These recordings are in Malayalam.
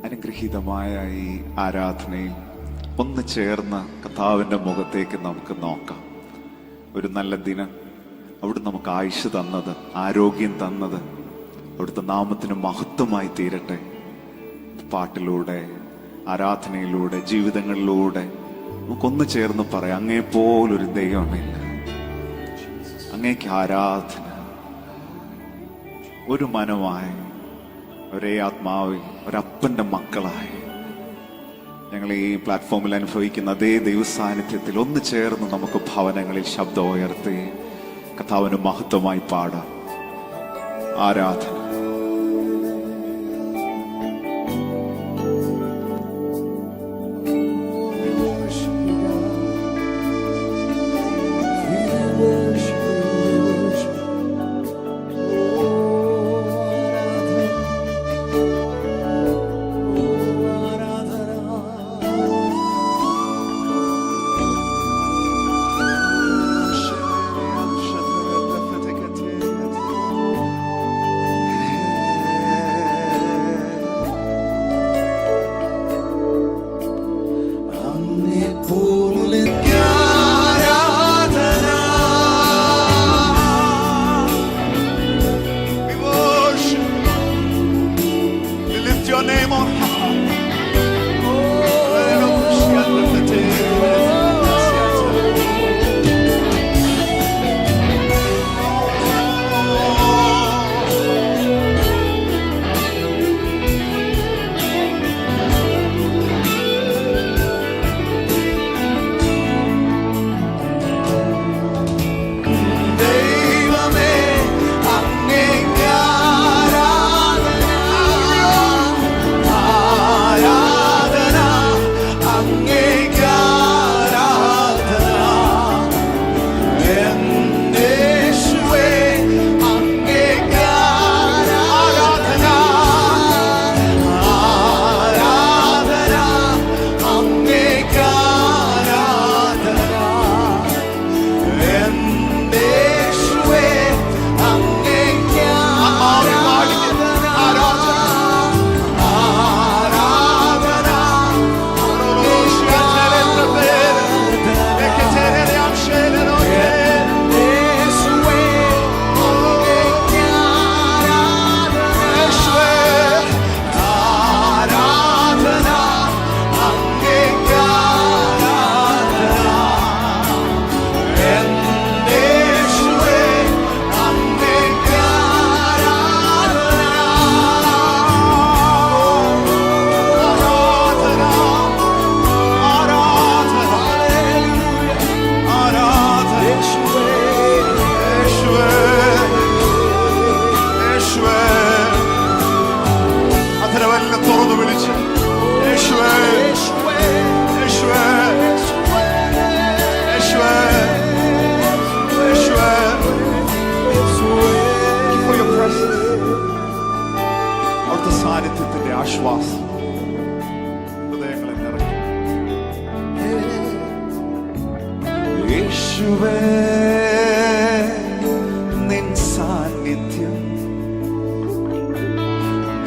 അനുഗ്രഹീതമായ ഈ ആരാധനയിൽ ഒന്ന് ചേർന്ന് കർത്താവിൻ്റെ മുഖത്തേക്ക് നമുക്ക് നോക്കാം. ഒരു നല്ല ദിനം അവിടെ നമുക്ക് ആയുഷ് തന്നത്, ആരോഗ്യം തന്നത് അവിടുത്തെ നാമത്തിന് മഹത്വമായി തീരട്ടെ. പാട്ടിലൂടെ, ആരാധനയിലൂടെ, ജീവിതങ്ങളിലൂടെ നമുക്കൊന്ന് ചേർന്ന് പറയാം, അങ്ങേപ്പോലൊരു ദൈവമില്ല, അങ്ങേക്ക് ആരാധന. ഒരു മനമായി, ഒരേ ആത്മാവിൽ, ഒരപ്പൻ്റെ മക്കളായി ഞങ്ങൾ ഈ പ്ലാറ്റ്ഫോമിൽ അനുഭവിക്കുന്ന അതേ ദൈവസാന്നിധ്യത്തിൽ ഒന്ന് ചേർന്ന് നമുക്ക് ഭവനങ്ങളിൽ ശബ്ദം ഉയർത്തി കർത്താവിന് മഹത്വമായി പാടാം. ആരാധന. സാന്നിധ്യത്തിന്റെ ആശ്വാസം ഹൃദയങ്ങളെ നിറയ്ക്കും. യേശുവേ, നിൻ സാന്നിധ്യം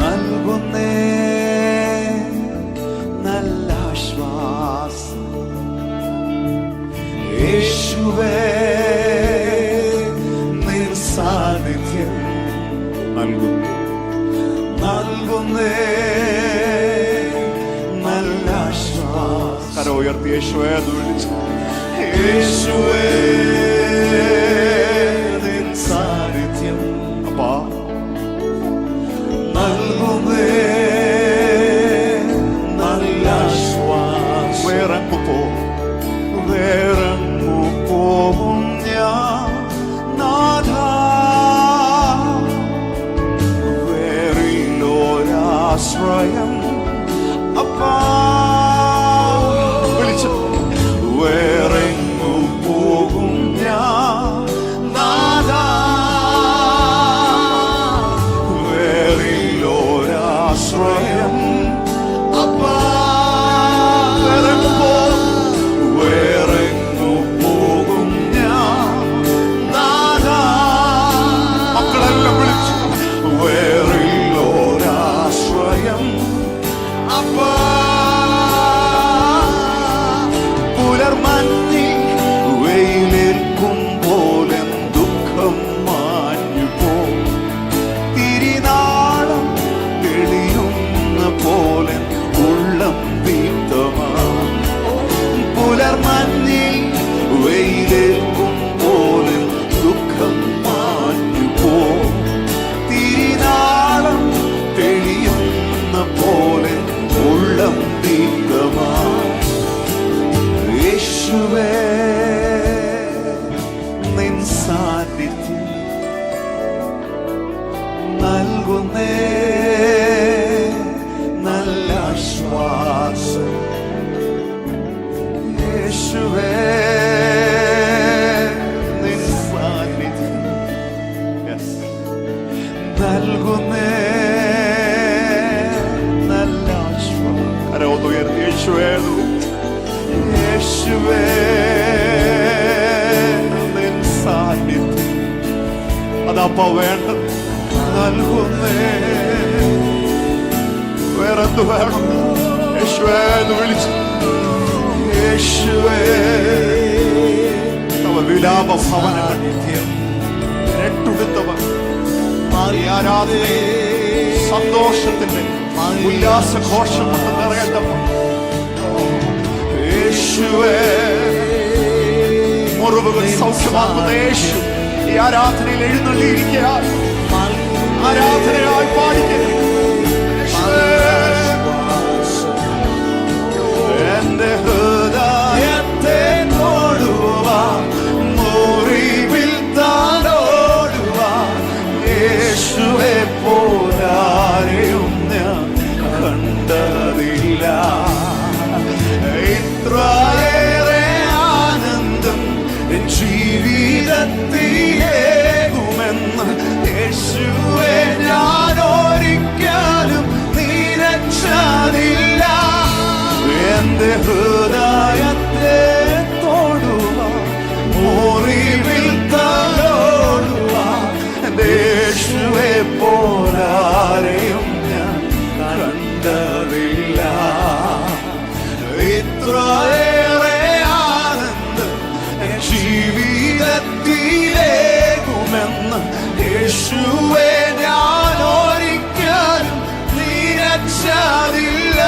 നൽകുന്നേ നല്ല ആശ്വാസം. യേശുവേ, നിൻ സാന്നിധ്യം നൽകുന്നേ നല്ല ആശ്വാസം. കരം ഉയർത്തി യേശുവേ എന്ന് വിളിച്ചു. യേശുവേ, നിൻ സാന്നിധ്യം അപ്പാ നൽകുന്നേ നല്ല ആശ്വാസം. വേറെങ്ങു പോകും ഞാൻ നാഥാ, ആശ്രയം അപ്പാ. വിളിച്ചു. വേറെങ്ങു പോകും ഞാൻ നാഥാ, വേറിലോരാശ്രയം അപ്പാ. വേറെങ്ങു പോകും ഞാൻ നാഥാ. മക്കളെല്ലാം വിളിച്ചു. വേറിലോരാശ്രയം അപ്പാ. പുലർമഞ്ഞിൽ വെയിലേൽക്കും പോലെ ദുഃഖം മാഞ്ഞു പോ. തിരിനാളം തെളിയുന്ന പോലെ ഉള്ളം ദീപ്തമാ. പുലർമഞ്ഞിൽ വെയിലേൽക്കും പോലെ ദുഃഖം മാഞ്ഞു പോ. തിരിനാളം തെളിയുന്ന പോലെ ഉള്ളം ദീപ്തമാ. യേശുവേ നിൻ സാന്നിധ്യം നൽകുന്നേ നല്ല ആശ്വാസം. യേശുവേ നിൻ സാന്നിധ്യം നൽകുന്നേ നല്ല ആശ്വാസം. കരമൊന്നുയർത്തി യേശുവേ, യേശുവേ നിൻ സാന്നിധ്യം അതപ്പ വേണ്ടത് നൽകുന്നേ. വേറെന്ത് വേണം? യേശുവേ എന്ന് വിളിച്ചു. യേശുവേ തവ വിലാപ ഭവനങ്ങൾ നെട്ടുടുത്തവർ ഈ ആരാധനയെ സന്തോഷത്തിന്റെ ഉല്ലാസഘോഷം കൊണ്ട് നിറയേണ്ടവർ. യേശുവേ മുറിവുകൾ സൗഖ്യമാക്കുന്ന യേശു ഈ ആരാധനയിൽ എഴുന്നള്ളിയിരിക്കുക. ആരാധനയായി പാടിക്കുന്നു. എന്റെ ഹൃദയത്തെ തൊടുവാൻ മുറിവിൽ താനോടുവാൻ യേശുവെ പോലാരെയും ഞാൻ കണ്ടതില്ല. ഇത്രയേറെ ആനന്ദം ജീവിതത്തിലേകുമെന്ന് യേശുവെ ഞാൻ ഒരിക്കലും നിരച്ചതില്ല. എന്റെ ഹൃദയത്തെ തൊടുവാൻ മുറിവിൽ തലോടുവാൻ യേശുവെ പോലാരെയും ഞാൻ കണ്ടതില്ല. ഇത്രയേറെ ആനന്ദം ജീവിതത്തിലേകുമെന്ന് യേശുവെ ഞാൻ ഒരിക്കലും നിരച്ചതില്ല.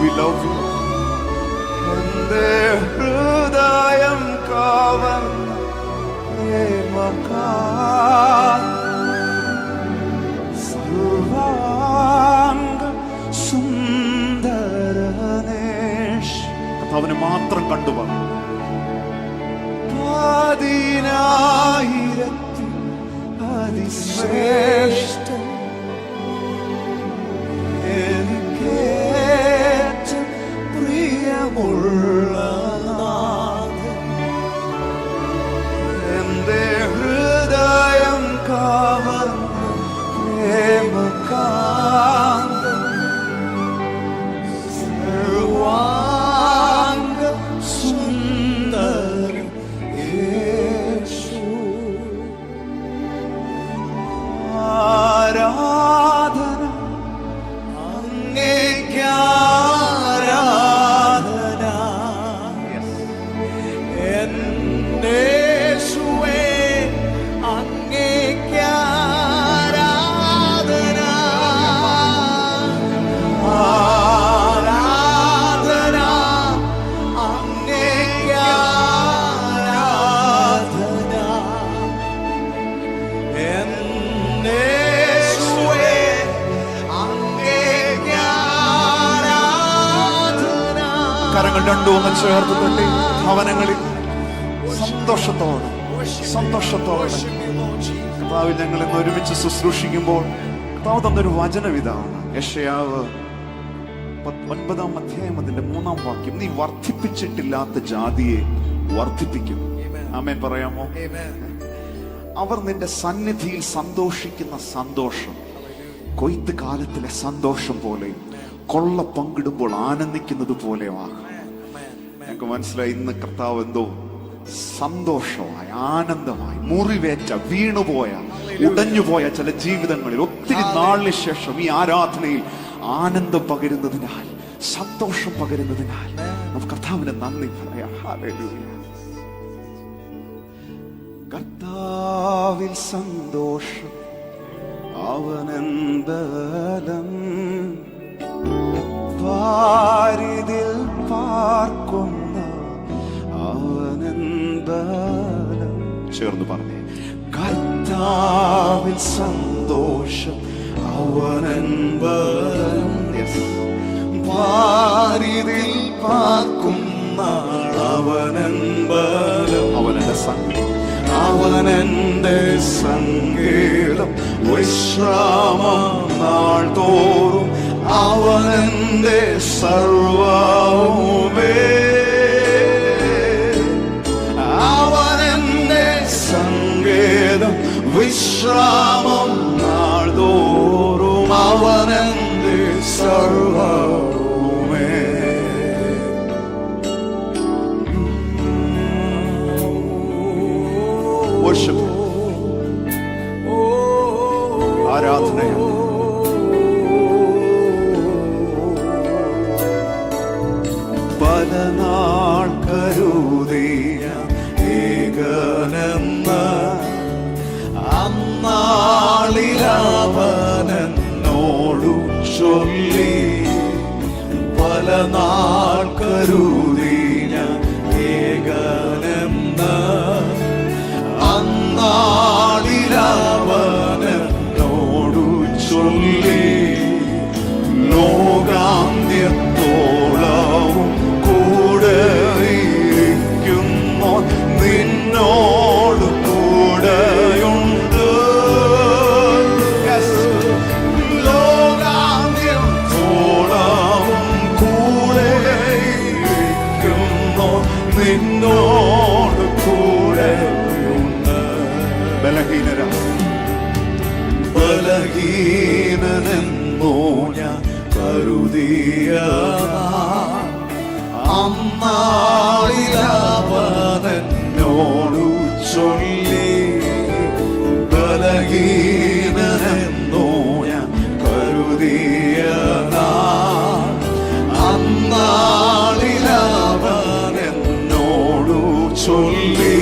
We love you. എന്റെ ഹൃദയം കവർന്ന പ്രേമകാൽ സർവാംഗ സുന്ദരനേഷ്. കർത്താവിനെ മാത്രം കണ്ടുപോകും. 10,000 അതിശ്രേഷ്ഠൻ പ്രിയമുള്ള നാഥൻ. എന്റെ ഹൃദയം കവർന്ന പ്രേമകാന്തൻ സർവാംഗ സുന്ദര യേശു. ആരാധന അങ്ങേയ്ക്കാരാധന. എന്നേശുവേ അങ്ങേയ്ക്കാരാധന. ആരാധന അങ്ങേയ്ക്കാരാധന. എന്നേശുവേ കരങ്ങൾ രണ്ടും ഒന്ന് ചേർത്ത് തട്ടി ഭവനങ്ങളിൽ സന്തോഷത്തോടെ കർത്താവിൽ ഞങ്ങൾ ഇന്ന് ഒരുമിച്ച് ശുശ്രൂഷിക്കുമ്പോൾ കർത്താവ് തന്നൊരു വചനം ഇതാണ്. യെശയ്യാവ് 9-ാം അധ്യായം അതിന്റെ 3-ാം വാക്യം. നീ വർദ്ധിപ്പിച്ചിട്ടില്ലാത്ത ജാതിയെ വർദ്ധിപ്പിക്കും, ആമേൻ പറയാമോ? അവർ നിന്റെ സന്നിധിയിൽ സന്തോഷിക്കുന്ന സന്തോഷം കൊയ്ത്ത് കാലത്തിലെ സന്തോഷം പോലെയും കൊള്ള പങ്കിടുമ്പോൾ ആനന്ദിക്കുന്നത് പോലെയുമാകും. ഞങ്ങൾക്ക് മനസ്സിലായി ഇന്ന് കർത്താവ് എന്തോ സന്തോഷമായി, ആനന്ദമായി, മുറിവേറ്റ, വീണുപോയ, ഉടഞ്ഞുപോയ ചില ജീവിതങ്ങളിൽ ഒത്തിരി നാളിന് ശേഷം ഈ ആരാധനയിൽ ആനന്ദം പകരുന്നതിനാൽ, സന്തോഷം പകരുന്നതിനാൽ നമുക്ക് കർത്താവിന് നന്ദി പറയാം. ഹല്ലേലൂയ. കർത്താവിൽ സന്തോഷം അവനെന്തലം വാരിതിൽ പാർക്കുന്ന അവനെന്തലം. ചേർന്ന് പറഞ്ഞേ, കർത്താവിൽ സന്തോഷം അവനെന്തലം. വാരിതിൽ പാർക്കുന്ന അവനെന്തലം. അവനെന്റെ സംഗീതം, അവനെന്റെ സംഗീതം. വിശ്രാമം നാൾ തോറും അവനെന്റെ സർവ്വവുമേ. അവനെന്റെ സംഗീതം. വിശ്രാമം നാൾ തോറും അവനെന്റെ സർവ്വവുമേ. worship, ആരാധനയാണ്. പല നാൾ കരുതിയ ഏകനെന്ന അന്നാളിലവനോടു ചൊല്ലി. പല നാൾ കരുതിയ ഏകനെന്ന അന്നാളിലവനോടു ചൊല്ലി. ലോകാന്ത്യത്തോളവും കൂടെ ഇരിക്കുന്നു, നിന്നോട് കൂടെയുണ്ട്. ലോകാന്ത്യത്തോളവും കൂടെ ഇരിക്കുന്നു, നിന്നോട് കൂടെയുണ്ട്. ബലഹീനനെന്നോ ഞാൻ കരുതിയ അന്നാളിലവനോടു ചൊല്ലി. ബലഹീനനെന്നോ ഞാൻ കരുതിയ അന്നാളിലവനോടു ചൊല്ലി.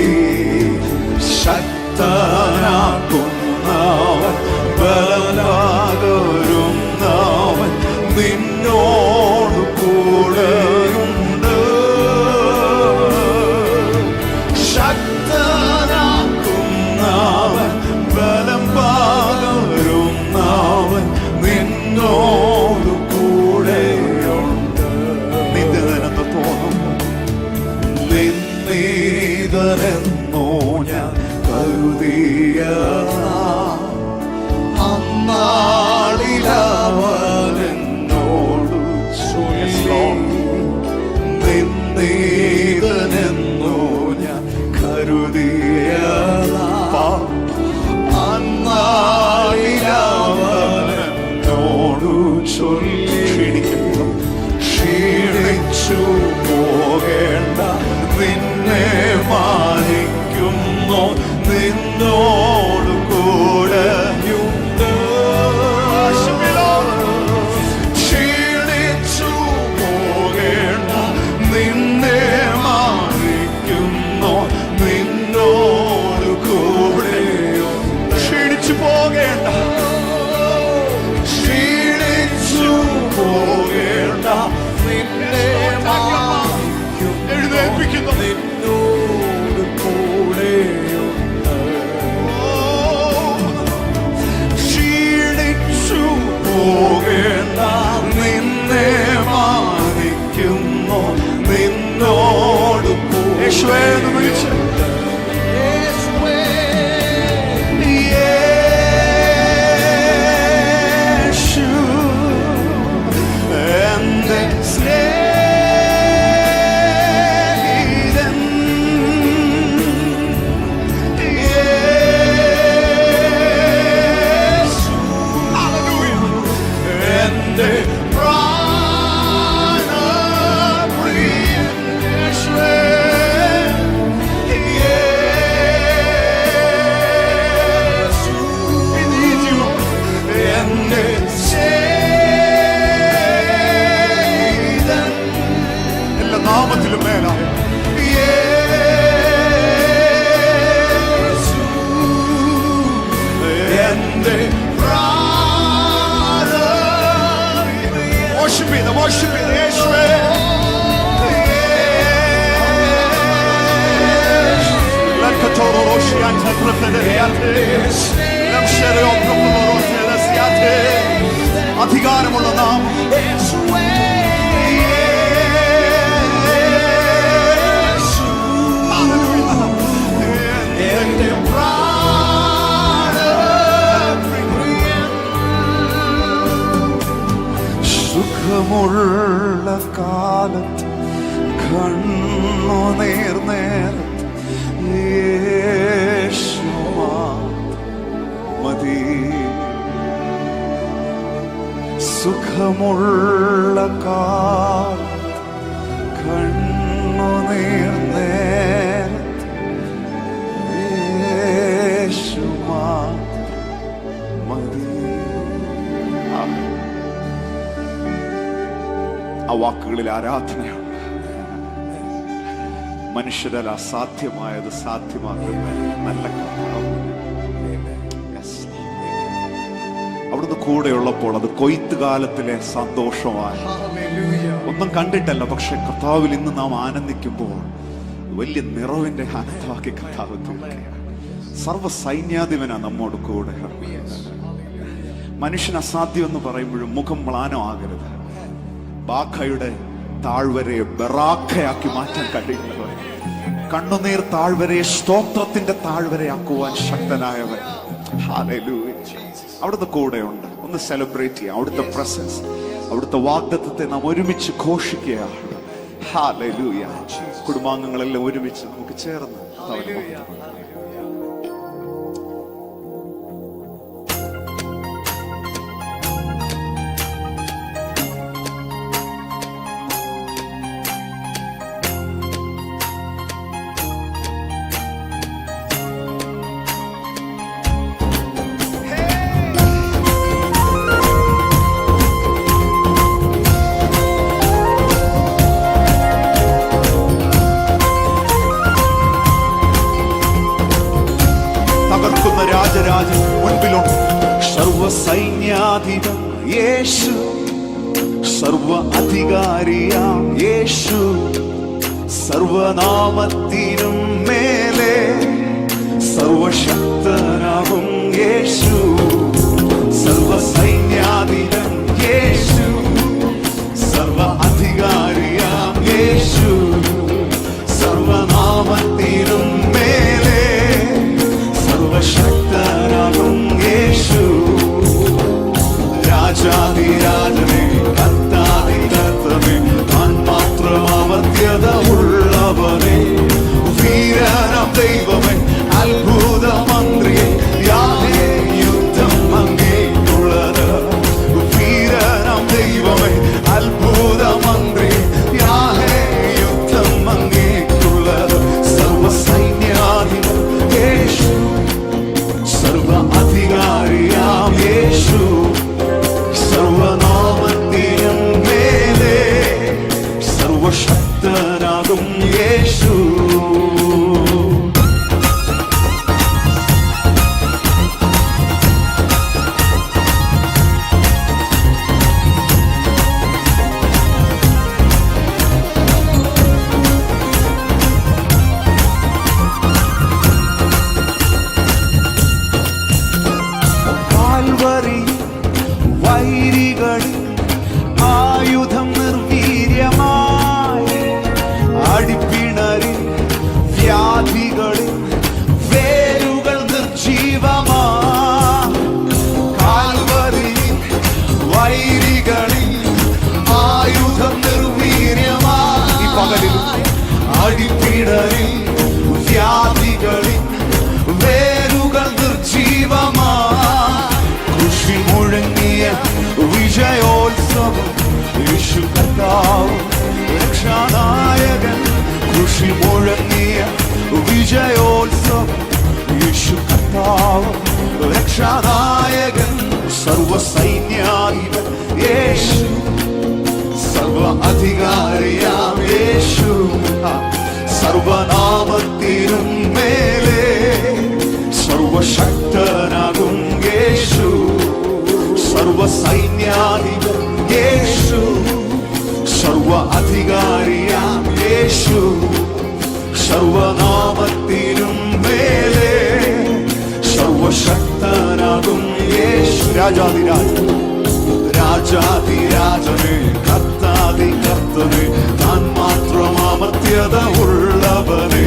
ശക്തനാക്കുന്നവൻ, ബലവാകരുന്നവൻ നിന്നോട് കൂടെയുണ്ട്. ശക്തനാക്കുന്നവൻ, ബലം പകരുന്നവൻ നിന്നോട് കൂടെയുണ്ട്. നിന്ദിതനെന്ന് തോന്നുന്നു, നിന്ദിതനെന്നോ ഞാൻ കരുതിയ അന്നാളിലവനോടു ചൊല്ലി. നിന്ദിതനെന്നോ ഞാൻ കരുതിയ അന്നാളിലവനോടു ചൊല്ലി. ക്ഷീണിച്ചു പോകേണ്ട, നിന്നെ മാനിക്കുന്നു, നിന്നോട് കൂടെയുണ്ട്. ക്ഷീണിച്ചു പോകേണ്ട, നിന്നെ മാനിക്കുന്നു, നിന്നോട് കൂടെയുണ്ട്. ക്ഷീണിച്ചു പോകേണ്ട, ക്ഷീണിച്ചു പോകേണ്ട, നിന്നെ എഴുന്നേൽപ്പിക്കുന്നു, നിന്നോട് കൂടെയുണ്ട്. അധികാരമുള്ള നാം സുഖമുള്ള കാലത്ത് കണ്ണുനീർ നേരത്ത് യേശു മതി. സുഖമുള്ള കാലത്ത് കണ്ണുനീർ നേരത്ത് യേശു മതി. ആ വാക്കുകളിൽ ആരാധനയുണ്ട്. മനുഷ്യരാൽ അസാധ്യമായത് സാധ്യമാക്കുന്ന നല്ല കർത്താവ്. അവിടുന്ന് കൂടെയുള്ളപ്പോൾ അത് കൊയ്ത്തുകാലത്തിലെ സന്തോഷമായി. ഒന്നും കണ്ടിട്ടല്ല, പക്ഷെ കർത്താവിൽ ഇന്ന് നാം ആനന്ദിക്കുമ്പോൾ വലിയ നിറവിന്റെ ആനന്ദമാക്കി കർത്താവ് തീർക്കുകയാണ്. സർവ്വ സൈന്യാധിപനാ നമ്മോട് കൂടെ. മനുഷ്യൻ അസാധ്യം എന്ന് പറയുമ്പോഴും മുഖം മ്ലാനമാകരുത്. ബാഖയുടെ താഴ്വരയെ ബറാഖയാക്കി മാറ്റാൻ കഴിയുന്നവൻ, കണ്ണുനീർ താഴ്വരയെ സ്തോത്രത്തിന്റെ താഴ്വരയാക്കുവാൻ ശക്തനായവൻ. ഹല്ലേലൂയ. അവിടുത്തെ കൂടെയുണ്ട്. ഒന്ന് സെലിബ്രേറ്റ് ചെയ്യാം അവിടുത്തെ പ്രസൻസ്, അവിടുത്തെ വാഗ്ദത്തത്തെ നാം ഒരുമിച്ച് ഘോഷിക്കുകയാണ്. ഹല്ലേലൂയ. കുടുംബാംഗങ്ങളെല്ലാം ഒരുമിച്ച് നമുക്ക് ചേർന്ന് രാജരാജൻ മുൻപിലുണ്ട്. സർവസൈന്യാധിപൻ യേശു, സർവ അധികാരിയാം യേശു, സർവനാമത്തിനും മേലെ സർവശക്തനാകും യേശു. സർവസൈന്യാധിപൻ യേശു, സർവ അധികാരിയാം യേശു, സർവനാമത്തിനും മേലെ സർവശക്തനാകും യേശു. രാജാധിരാജനെ കർത്താധികർത്തവേ, താൻ മാത്രം അമർത്യത ഉള്ളവനെ, വീരനാം ദൈവമേ, അത്ഭുത മന്ത്രിയെ, യാഹേ യുദ്ധം അങ്ങേക്കുള്ളത്. വീരനാം ദൈവമേ, അത്ഭുത മന്ത്രിയെ, യാഹേ യുദ്ധം അങ്ങേക്കുള്ളത്. സർവസൈന്യാധിപൻ യേശു, സർവ അധികാരിയാം യേശു, സർവനാമത്തിനും മേലെ സർവശക്തനാകും യേശു. വൈരികളിൽ ആയുധം നിർവീര്യമായി, അടിപ്പിണരിൽ വ്യാധികളിൽ വേരുകൾ നിർജീവമായി. കാൽവരിയിൽ വൈരികളിൽ ആയുധം നിർവീര്യമായി, പകലിൽ അടിപ്പിണരിൽ വ്യാധികളിൽ വേരുകൾ നിർജീവമായി. കൃഷി മുഴങ്ങിയ വിജയോത്സവം യേശു കർത്താവ് രക്ഷാനായകൻ. കൃഷി മുഴങ്ങിയ വിജയോത്സവം യേശു കർത്താവ് രക്ഷാനായകൻ. സർവസൈന്യാധിപൻ യേശു, സർവ അധികാരിയാം യേശു, സർവനാമത്തിനും മേലെ സർവശക്തനാകും യേശു. സർവസൈന്യാധിപൻ യേശു, സർവ അധികാരിയാം യേശു, സർവനാമത്തിനും മേലെ സർവശക്തനാകും യേശു. രാജാതിരാജ, രാജാതിരാജനെ, കർത്താതി കർത്തനെ, താൻ മാത്രം അമർത്യത ഉള്ളവനെ,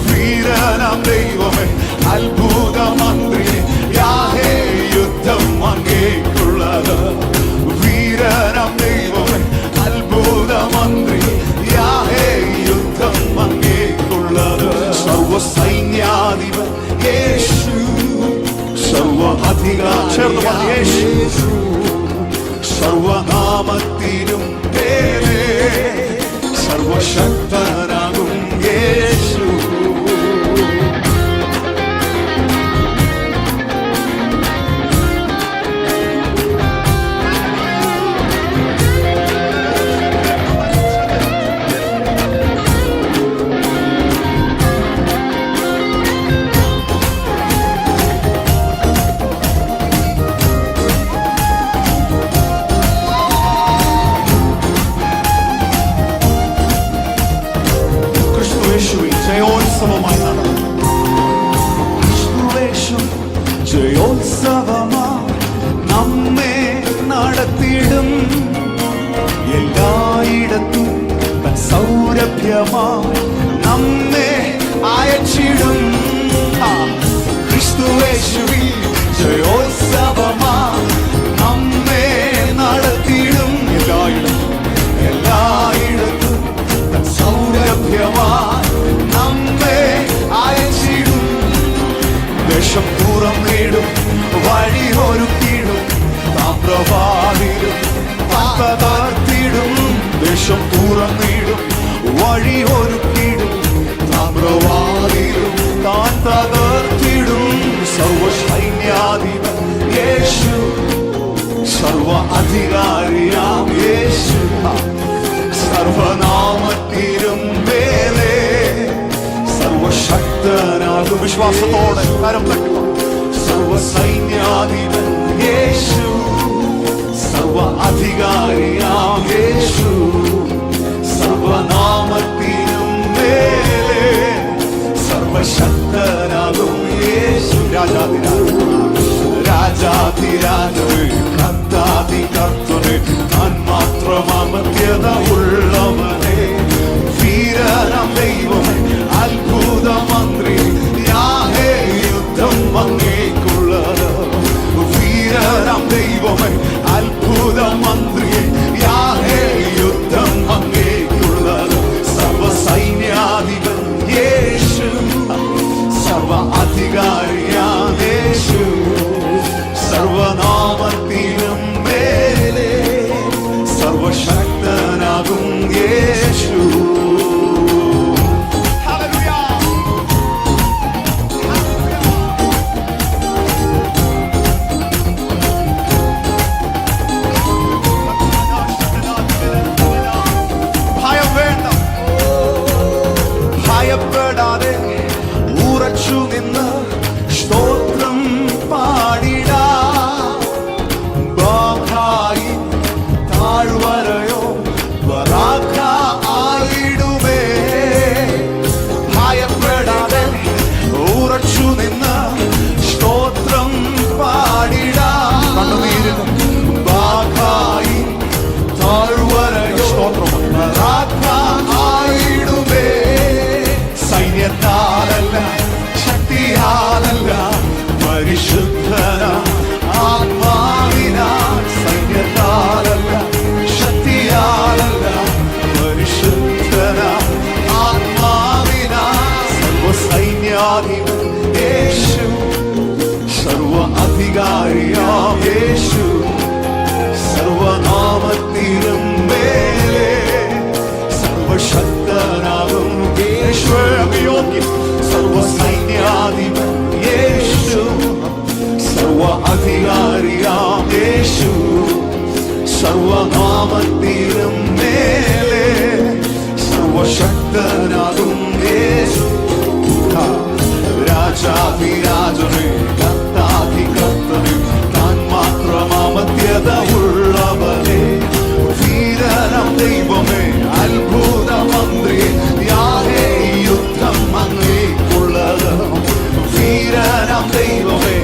വീരനാം ദൈവമേ, അത്ഭുത മന്ത്രി, യാഹേ യുദ്ധം അങ്ങേക്കുള്ളത്. വീരനാം ദൈവമേ, അത്ഭുത മന്ത്രി, യാഹേ യുദ്ധം അങ്ങേക്കുള്ളത്. സർവസൈന്യാധിപൻ യേശു, സർവ അധികാരം യേശു, സർവനാമത്തിനും പേരെ സർവശക്തനാകും യേശു. ജയോത്സവമായി നടന്നു. ജയോത്സവമായി നമ്മെ നടത്തിയിടും. എല്ലായിടത്തും തൻ സൗരഭ്യമായി നമ്മെ അയച്ചിടും. ക്രിസ്തുവേശുവിൽ ജയോത്സവമായി നമ്മെ നടത്തിയിടും. എല്ലായിടത്തും തൻ സൗരഭ്യമായി നമ്മെ അയച്ചിടും. ദേശം തുറന്നിടും, വഴി ഒരുക്കിടും, താമ്രവാതിലും തകർത്തിടും. ദേശം തുറന്നിടും, വഴി ഒരുക്കിടും, താമ്രവാതിലും താൻ തകർത്തിടും. സർവസൈന്യാധിപൻ യേശു, സർവ അധികാരിയാം യേശു, സർവനാമത്തിലും മേലെ സർവശക്തനാകും. വിശ്വാസത്തോടെ കരം തട്ടുക. സർവസൈന്യാധിപൻ യേശു, സർവ അധികാരിയാം യേശു, സർവനാമത്തിലും മേലെ സർവശക്തനാകും യേശു. രാജാതിരാജനെ, കർത്താതി കർത്തനെ, താൻ മാത്രം അമർത്യത ഉള്ളവനെ, വീരനാം ദൈവമേ, അത്ഭുത മന്ത്രി, യാഹേ യുദ്ധം അങ്ങേക്കുള്ളത്. വീരനാം ദൈവമേ, അത്ഭുത മന്ത്രി, യാഹേ യുദ്ധം അങ്ങേക്കുള്ളത്. സർവസൈന്യാധിപൻ യേശു, സർവ അധികാരിയാം യേശു, സർവനാമത്തിലും മേലെ സർവശക്തനാകും യേശു. ഭയപ്പെടാതെ ഉറച്ചു നിന്ന് സ്തോത്രം പാടിടാ. ബാധായി താഴ്വരയോ വറാഖ ആയിടുമേ. ഭയപ്പെടാതെ ഉറച്ചു നിന്ന് സ്തോത്രം പാടിടാ. ബാധായി താഴ്വരയോ വറാഖ ആയിടുമേ. സൈന്യത്താലല്ല, ശക്തിയാലല്ല, പരിശുദ്ധന ആത്മാവിനാൽ. സൈന്യത്താലല്ല, ശക്തിയാലല്ല, പരിശുദ്ധന ആത്മാവിനാൽ. സർവസൈന്യാധിപൻ യേശു, സർവ അധികാരിയാം യേശു, സർവനാമത്തിലും മേലെ സർവശക്തനാകും യേശു. സർവസൈന്യാധിപൻ യേശു, സർവ അധികാരിയാം യേശു, സർവനാമത്തിലും മേലെ സർവശക്തനാകും യേശു. രാജാതിരാജനെ, കർത്താതി കർത്തനെ, താൻ മാത്രം അമർത്യത ഉള്ളവനെ, വീരനാം ദൈവമേ, അത്ഭുത മന്ത്രി, യാഹേ യുദ്ധം അങ്ങേക്കുള്ളത്. വീരനാം ദൈവമേ,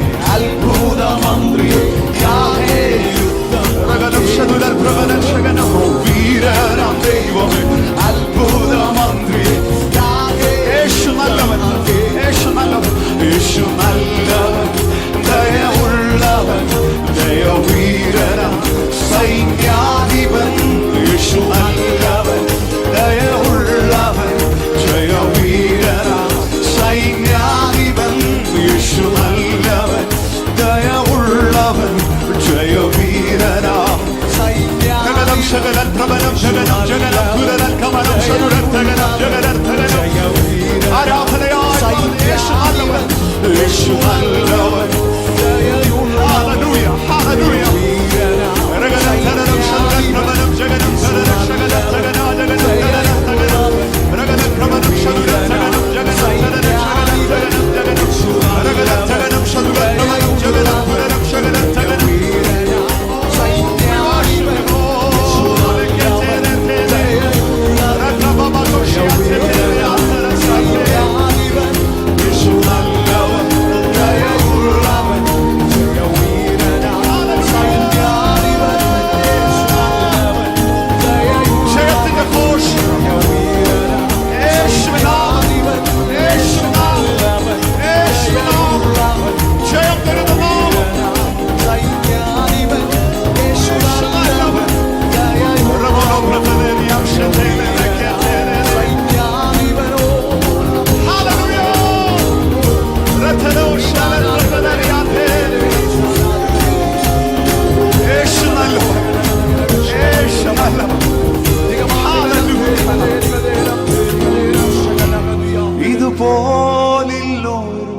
ഇതുപോലില്ലൊരു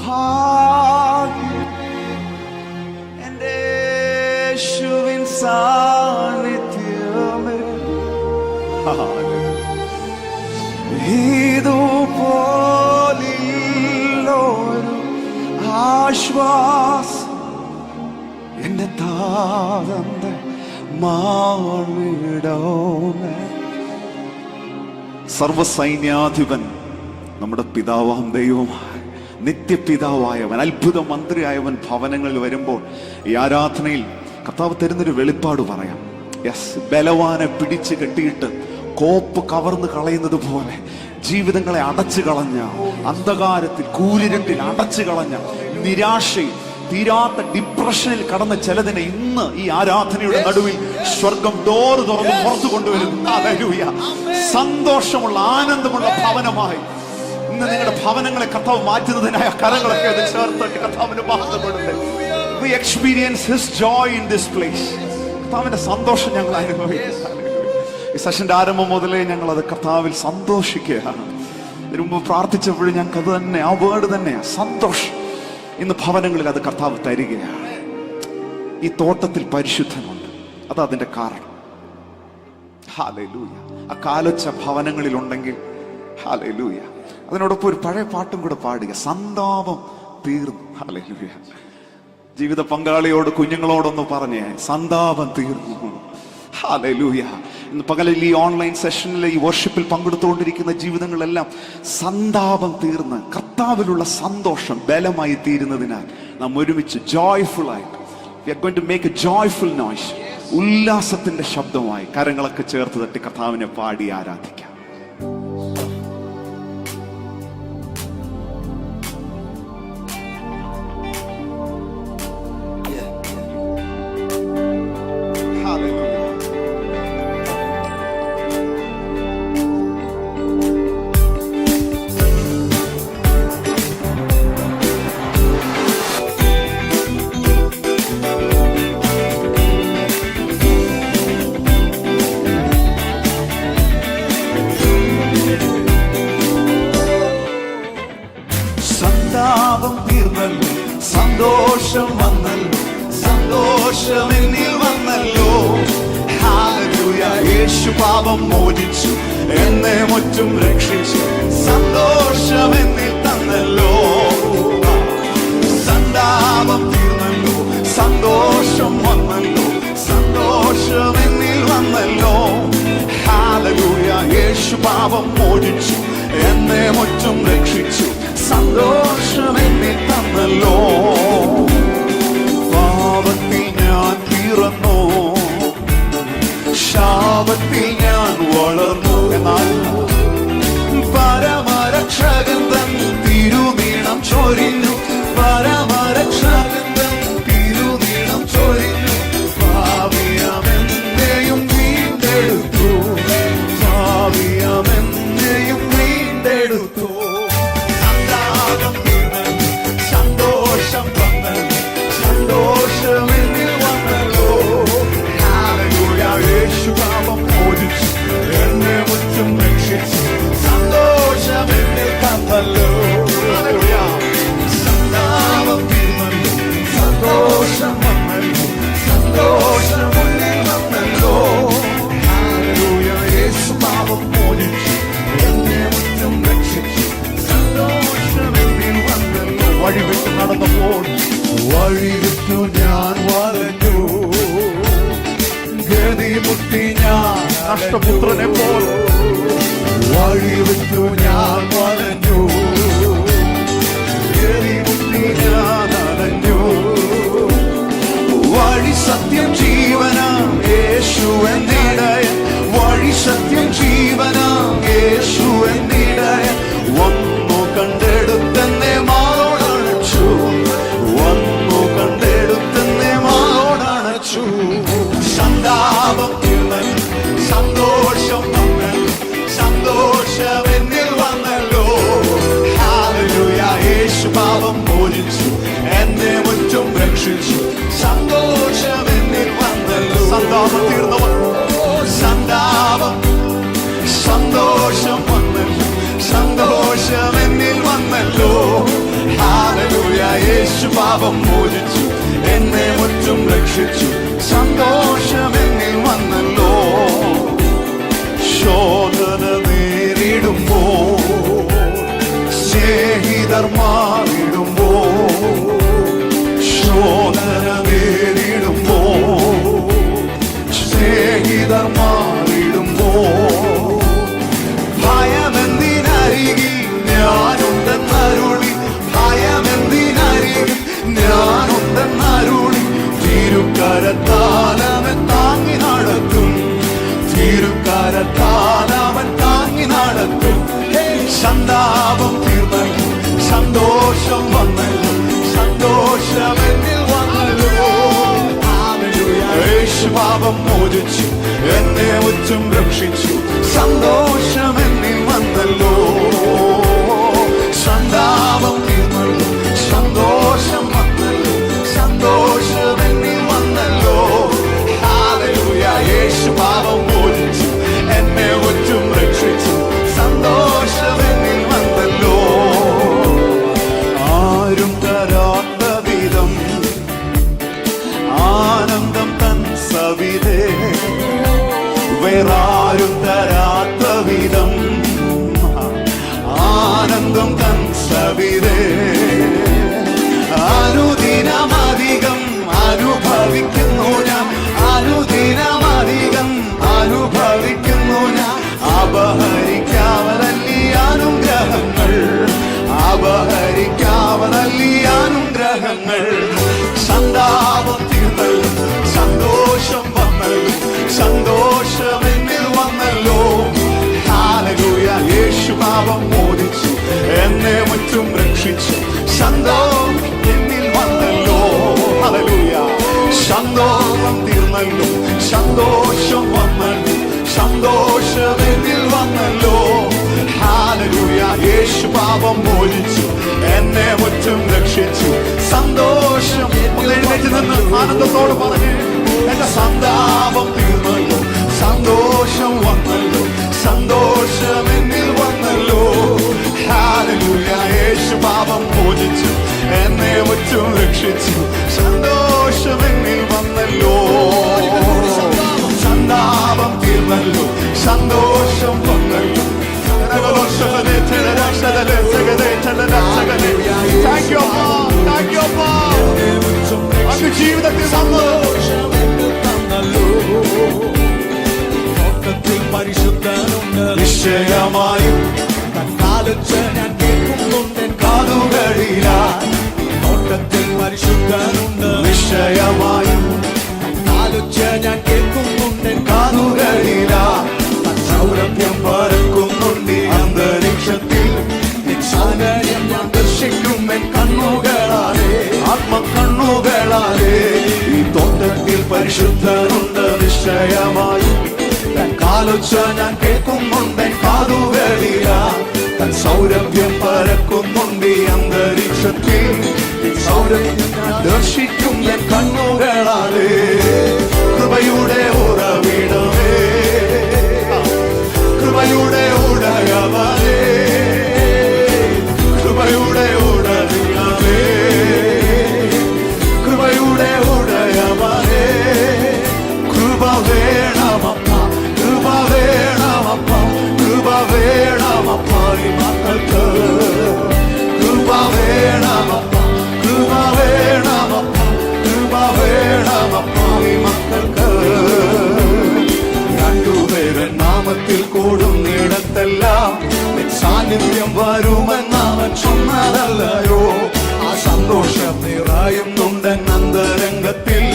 ഭാഗ്യം എൻ്റെ യേശുവിൻ സാന്നിധ്യമേ. ഇതുപോലില്ലൊരു ആശ്വാസം എൻ്റെ താതന്റെ മാർവിടമേ. സർവസൈന്യാധിപൻ നമ്മുടെ പിതാവാം ദൈവമായ നിത്യപിതാവായവൻ, അത്ഭുത മന്ത്രിയായവൻ ഭവനങ്ങളിൽ വരുമ്പോൾ ഈ ആരാധനയിൽ കർത്താവ് തരുന്നൊരു വെളിപ്പാട് പറയാം. യെസ്, ബലവാനെ പിടിച്ചു കെട്ടിയിട്ട് കോപ്പ് കവർന്ന് കളയുന്നത് പോലെ ജീവിതങ്ങളെ അടച്ചു കളഞ്ഞ, അന്ധകാരത്തിൽ കൂരിരുട്ടിൽ അടച്ചു കളഞ്ഞ, നിരാശയിൽ തീരാത്ത ഡിപ്രഷനിൽ കടന്ന ചിലതിനെ ഇന്ന് ഈ ആരാധനയുടെ നടുവിൽ സ്വർഗം ഡോർ തുറന്ന് പുറത്തു കൊണ്ടുവരുന്നു. ഹല്ലേലൂയ. സന്തോഷമുള്ള ആനന്ദമുള്ള ഭവനമായി ഇന്ന് നിങ്ങളുടെ ഭവനങ്ങളെ കർത്താവ് മാറ്റുന്നതിനായ കരങ്ങളൊക്കെ അത് ചേർത്തിട്ട് കർത്താവിന് മഹത്വപ്പെടുന്നത്. We experience his joy in this place. കർത്താവിന്റെ സന്തോഷം ഞങ്ങൾ അനുഭവിക്കുന്നു. ഈ സെഷന്റെ ആരംഭം മുതലേ ഞങ്ങൾ അത് കർത്താവിൽ സന്തോഷിക്കുകയാണ്. ഇതിനു മുമ്പ് പ്രാർത്ഥിച്ചപ്പോഴും ഞങ്ങൾക്ക് അത് തന്നെ, ആ വേർഡ് തന്നെയാണ് സന്തോഷം. ഇന്ന് ഭവനങ്ങളിൽ അത് കർത്താവ് തരികയാണ്. ഈ തോട്ടത്തിൽ പരിശുദ്ധനുണ്ട്, അത് അതിന്റെ കാരണം. ഹല്ലേലൂയ. ആ കാലൊച്ച ഭവനങ്ങളിൽ ഉണ്ടെങ്കിൽ ഹല്ലേലൂയ, അതിനോടൊപ്പം ഒരു പഴയ പാട്ടും കൂടെ പാടുക, സന്താപം തീർന്നു. ഹല്ലേലൂയ. ജീവിത പങ്കാളിയോട് കുഞ്ഞുങ്ങളോടൊന്ന് പറഞ്ഞേ, സന്താപം തീർന്നു. ഹല്ലേലൂയ. ഇന്ന് പകലിൽ ഈ ഓൺലൈൻ സെഷനിൽ ഈ വർഷിപ്പിൽ പങ്കെടുത്തുകൊണ്ടിരിക്കുന്ന ജീവിതങ്ങളെല്ലാം സന്താപം തീർന്ന് കർത്താവിലുള്ള സന്തോഷം ബലമായി തീരുന്നതിനാൽ നാം ഒരുമിച്ച് ജോയ്ഫുൾ ആയിട്ട് we are going to make a joyful noise. ഉല്ലാസത്തിന്റെ ശബ്ദമായി കരങ്ങളൊക്കെ ചേർത്ത് തട്ടി കർത്താവിനെ പാടി ആരാധിക്കാം. സന്തോഷം വന്നല്ലോ, സന്തോഷം എന്നിൽ വന്നല്ലോ. ഹല്ലേലൂയ. യേശു പാപം മോചിച്ചു, എന്നെ മുറ്റും രക്ഷിച്ചു, സന്തോഷം എന്നിൽ തന്നല്ലോ. സന്താപം തീർന്നല്ലോ, സന്തോഷം വന്നല്ലോ, സന്തോഷം എന്നിൽ വന്നല്ലോ. ഹല്ലേലൂയ. യേശു പാപം മോചിച്ചു, എന്നെ മുറ്റും രക്ഷിച്ചു, സന്തോഷം എന്നിൽ തന്നല്ലോ. പാപത്തിൽ ഞാൻ പിറന്നു, ശാപത്തിൽ ഞാൻ വളർന്നു, എന്നാൽ പരമരക്ഷകൻ തൻ തിരുനീളം ചൊരിഞ്ഞു, പരമരക്ഷകൻ തൻ തിരുനീളം ചൊരിഞ്ഞു. ഭാവിയമെന്നെയും വീണ്ടെടുത്തു, ഭാവിയമെന്നെയും വീണ്ടെടുത്തു. സന്തോഷം എന്നിൽ വന്നല്ലോ. ഹല്ലേലൂയ. യേശു പാപം വഴിവിട്ട് നടന്നപ്പോൾ വഴിവിട്ടു ഞാൻ വലഞ്ഞു, ഗതിമുട്ടി ഞാൻ നഷ്ടപുത്രനെ പോൽ വഴിവിട്ടു ഞാൻ വലഞ്ഞു, ഗതിമുട്ടി ഞാൻ അലഞ്ഞു. വഴി സത്യം ജീവനാം യേശു എന്നിടയൻ, വഴി സത്യം ജീവനാം യേശു എന്നിടയൻ. വന്നു കണ്ടെടുത്തെന്നെ മാറോടണച്ചു, വന്നു കണ്ടെടുത്തെന്നെ മാറോടണച്ചു. സന്താപം തീർന്നല്ലോ, സന്തോഷം വന്നല്ലോ, സന്തോഷം എന്നിൽ വന്നല്ലോ. ഹല്ലേലൂയ. യേശു പാപം മോചിച്ചു, എന്നെ മുറ്റും രക്ഷിച്ചു. സന്തോഷം എന്നിൽ വന്നല്ലോ. സന്താപം തീർന്നവൻ, സന്താപം സന്തോഷം വന്നല്ലോ, സന്തോഷം എന്നിൽ വന്നല്ലോ. ഹല്ലേലൂയ. യേശു പാപം മോചിച്ചു, എന്നെ മുറ്റും രക്ഷിച്ചു. സന്തോഷം എന്നിൽ വന്നല്ലോ. ശോധന നേരിടുമ്പോ, സ്നേഹിതർ മാറിടുമ്പോ, ശോധന നേരിടുമ്പോ, സ്നേഹിതർ മാറിടുമ്പോ, ഭയമെന്തിനരികിൽ ഞാനുണ്ടെന്നരുളി, ഭയമെന്തിനരികിൽ ഞാനുണ്ടെന്നരുളി. തിരുക്കരത്താൽ അവൻ താങ്ങി നടത്തും, തിരുക്കരത്താൽ അവൻ താങ്ങി നടത്തും. സന്താപം തീർന്നല്ലോ, സന്തോഷം വന്നല്ലോ, സന്തോഷം എന്നിൽ വന്നല്ലോ. യേശു പാപം മോചിച്ചു, എന്നെ മുറ്റും രക്ഷിച്ചു. സന്തോഷം എന്നിൽ വന്നല്ലോ. സന്താപം തീർന്നല്ലോ, സന്തോഷം വന്നല്ലോ, സന്തോഷം എന്നിൽ വന്നല്ലോ. ഹല്ലേലൂയ. യേശു പാപം മോചിച്ചു, എന്നെ മുറ്റും രക്ഷിച്ചു. സന്തോഷം എന്നിൽ വന്നല്ലോ. ആരും തരാത്ത വിധം ആനന്ദം തൻ സവിധേ, വേറാരും തരാത്ത വിധം ആനന്ദം തൻ സവിധേ. അനുദിനമധികം അനുഭവിക്കുന്നു ഞാൻ, അനുദിനമധികം അനുഭവിക്കുന്നു ഞാൻ. അപഹരിക്കാവതല്ലി അനുഗ്രഹങ്ങൾ, അപഹരിക്കാവതല്ലി അനുഗ്രഹങ്ങൾ. സന്താപം തീർന്നല്ലോ, സന്തോഷം വന്നല്ലോ, സന്തോഷം എന്നിൽ വന്നല്ലോ. ഹല്ലേലൂയ. യേശു പാപം മോചിച്ചു, എന്നെ മുറ്റും രക്ഷിച്ചു. സന്തോഷം എന്നിൽ വന്നല്ലോ. ഹല്ലേലൂയ. സന്തോഷം തീർന്നല്ലോ, സന്തോഷം വന്നല്ലോ, സന്തോഷം എന്നിൽ വന്നല്ലോ. ഹല്ലേലൂയ. യേശു പാപം മോചിച്ചു, എന്നെ മുറ്റും രക്ഷിച്ചു. സന്തോഷം. എഴുന്നേറ്റ് നിന്ന് ആനന്ദത്തോട് പറഞ്ഞു, എന്റെ സന്താപം തീർന്നല്ലോ, സന്തോഷം വന്നല്ലോ, സന്തോഷം എന്നിൽ വന്നല്ലോ. ഹല്ലേലൂയ. യേശു പാപം മോചിച്ചു, എന്നെ മുറ്റും രക്ഷിച്ചു. സന്തോഷം എന്നിൽ വന്നല്ലോ. സന്താപം തീർന്നല്ലോ, സന്തോഷം വന്നല്ലോ. Thank you, thank you, അങ്ങ് ജീവിതത്തിൽ നിശ്ചയമായും കാലത്ത് ഞാൻ കേൾക്കുന്നുണ്ട് കാതുകളില. തോട്ടത്തിൽ പരിശുദ്ധനുണ്ട്. നിശ്ചയമായും കാലത്ത് ഞാൻ കേൾക്കുന്നുണ്ട് കാതുകളില. സൗരഭ്യം പറക്കുന്നുണ്ട് അന്തരീക്ഷത്തിൽ. സൗന്ദര്യം ഞാൻ ദർശിക്കും എൻ കണ്ണുകളാലേ, ആത്മകണ്ണുകളാലേ. ഈ തോട്ടത്തിൽ പരിശുദ്ധനുണ്ട്. നിശ്ചയമായും കാലൊച്ച ഞാൻ കേൾക്കുന്നുണ്ട് കാതുകളില. തൻ സൗരഭ്യം പറക്കുന്നുണ്ട് അന്തരീക്ഷത്തിൽ. സൗരഭ്യം ഞാൻ ദർശിക്കും എൻ കണ്ണുകളാലേ. കൃപയുടെ ഉറവിടമേ, കൃപയുടെ ഉടയവനേ, കൃപയുടെ ഉടയവനേ, കൃപയുടെ ഉടയവനേ. കൃപ വേണമപ്പ, കൃപ വേണമപ്പ, കൃപ വേണമപ്പ. ഈ മക്കൾക്ക് കൃപ വേണമപ്പ, സാന്നിധ്യം വരുമെന്നവൻ ചൊന്നതല്ലയോ. ആ സന്തോഷം നിറയുന്നുണ്ട് അന്തരംഗത്തിൽ.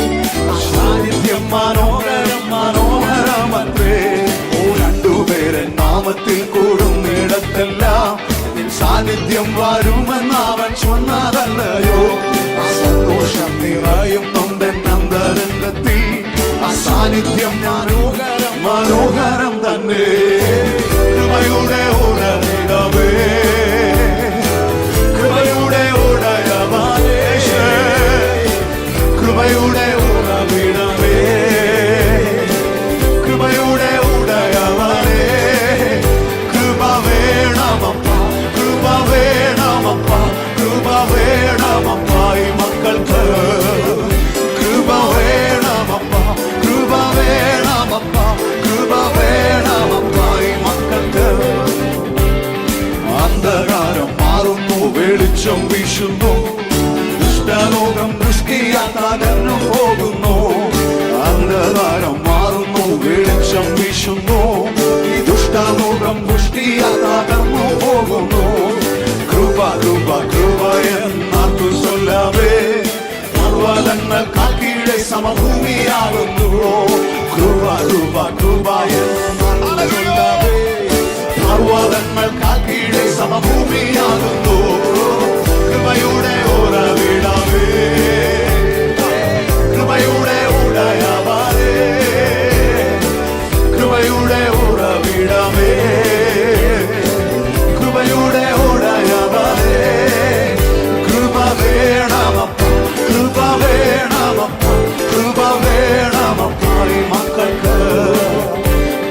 ആ സാന്നിധ്യം മനോഹരം മനോഹരമത്രേ. രണ്ടുപേരെ നാമത്തിൽ കൂടുന്നിടത്തെല്ലാം നിൻ സാന്നിധ്യം വരുമെന്നവൻ ചൊന്നതല്ലയോ. ആ സന്തോഷം നിറയുന്നുണ്ട് അന്തരംഗത്തിൽ. ആ സാന്നിധ്യം മനോഹരം മനോഹരം തന്നെ. കൃപയുടെ ഉടലിടവേ, കൃപയുടെ ഉടയവനേ, കൃപയുടെ ഉറവിടമേ, കൃപയുടെ ഉടയവനേ. കൃപ വേണമപ്പ, കൃപ വേണമപ്പ, കൃപ വേണമപ്പ ഈ മക്കൾക്ക്. കൃപ വേണമപ്പ, കൃപ വേണമപ്പ, കൃപ വേണമപ്പ ഈ മക്കൾക്ക്. അന്ധകാരം മാറുന്നു, വെളിച്ചം വീശുന്നു, ദുഷ്ടലോകം ദൃഷ്ടിയാ തകർന്നു പോകുന്നു. അന്ധകാരം മാറുന്നു, വെളിച്ചം വീശുന്നു, ഈ ദുഷ്ടലോകം ദൃഷ്ടിയാ തകർന്നു പോകുന്നു. കൃപ കൃപ കൃപ എന്നാത്തു ചൊല്ലാവേ, പർവ്വതങ്ങൾ കാക്കീഴെ സമഭൂമിയാകുന്നു. കൃപ കൃപ കൃപ എന്നാത്തു ചൊല്ലാവേ, പർവ്വതങ്ങൾ കാക്കീഴെ സമഭൂമിയാകുന്നു. കൃപയുടെ ഉറവിടമേ, കൃപയുടെ ഉടയവനേ, കൃപയുടെ ഉറവിടമേ, കൃപയുടെ ഉടയവനേ. കൃപ വേണമപ്പ, കൃപ വേണമപ്പ, കൃപ വേണമപ്പ ഈ മക്കൾക്ക്.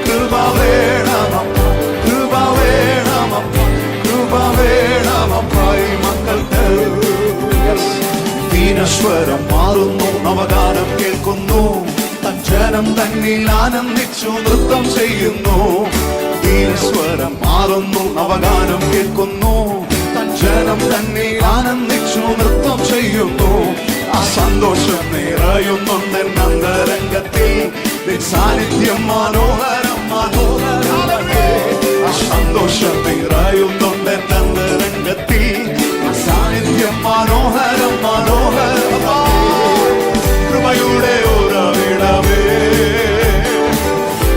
കൃപ വേണമപ്പ, കൃപ വേണമപ്പ, കൃപ വേണമപ്പ ഈ മക്കൾക്ക്. ദീനസ്വരം മാറുന്നു, നവഗാനം കേൾക്കുന്നു, തൻ ജനം തന്നിൽ ആനന്ദിച്ചു നൃത്തം ചെയ്യുന്നു. ദീനസ്വരം മാറുന്നു, നവഗാനം കേൾക്കുന്നു, തൻ ജനം തന്നിൽ ആനന്ദിച്ചു നൃത്തം ചെയ്യുന്നു. ആ സന്തോഷം നിറയുന്നുണ്ട് അന്തരംഗത്തിൽ. നിൻ സാന്നിധ്യം മനോഹരം മനോഹരം. ആ സന്തോഷം നിറയുന്നുണ്ട് അന്തരംഗത്തിൽ. ആ സാന്നിധ്യം മനോഹരം മനോഹരം. കൃപയുടെ ഉറവിടമേ,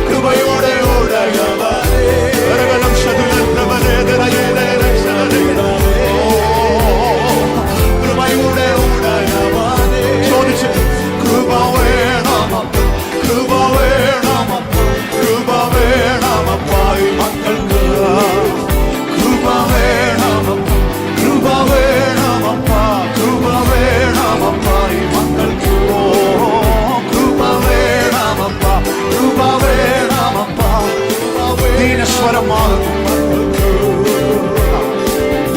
കൃപയുടെ ഉടയവനേ, കരകലം ശതുലപ്രഭലേതരയേതര രക്ഷകരേ. കൃപയുടെ ഉടയവനേ, ചോദിച്ചു കൃപ വേണമപ്പ, കൃപ വേണമപ്പ, കൃപ വേണമപ്പ ഈ മക്കൾക്ക്. കൃപ വേണമപ്പ, കൃപ വേണമപ്പ, കൃപ വേണമപ്പ ഈ മക്കൾക്ക്. കൃപ വേണമപ്പ, കൃപ വേണമപ്പ. ദീനസ്വരം മാറുന്നു,